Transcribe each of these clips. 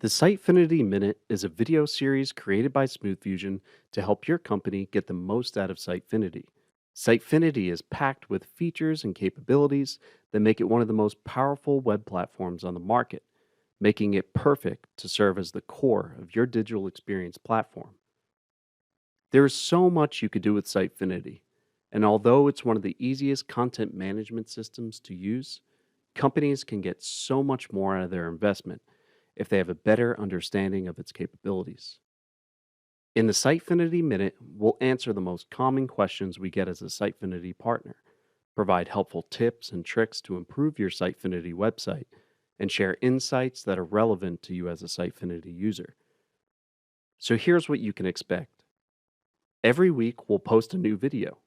The Sitefinity Minute is a video series created by SmoothFusion to help your company get the most out of Sitefinity. Sitefinity is packed with features and capabilities that make it one of the most powerful web platforms on the market, making it perfect to serve as the core of your digital experience platform. There is so much you could do with Sitefinity, and although it's one of the easiest content management systems to use, companies can get so much more out of their investment if they have a better understanding of its capabilities. In the Sitefinity Minute, we'll answer the most common questions we get as a Sitefinity partner, provide helpful tips and tricks to improve your Sitefinity website, and share insights that are relevant to you as a Sitefinity user. So here's what you can expect. Every week, we'll post a new video.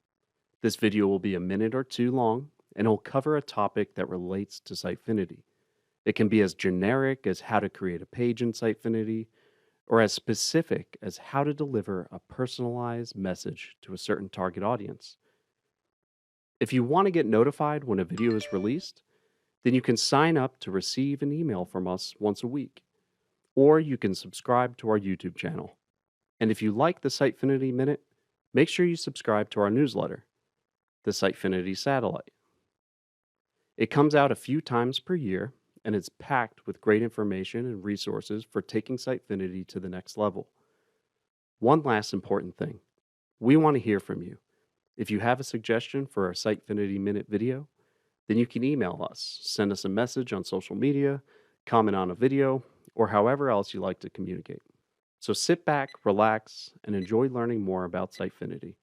This video will be a minute or two long, and it'll cover a topic that relates to Sitefinity. It can be as generic as how to create a page in Sitefinity, or as specific as how to deliver a personalized message to a certain target audience. If you want to get notified when a video is released, then you can sign up to receive an email from us once a week, or you can subscribe to our YouTube channel. And if you like the Sitefinity Minute, make sure you subscribe to our newsletter, the Sitefinity Satellite. It comes out a few times per year, and it's packed with great information and resources for taking Sitefinity to the next level. One last important thing. We want to hear from you. If you have a suggestion for a Sitefinity Minute video, then you can email us, send us a message on social media, comment on a video, or however else you like to communicate. So sit back, relax, and enjoy learning more about Sitefinity.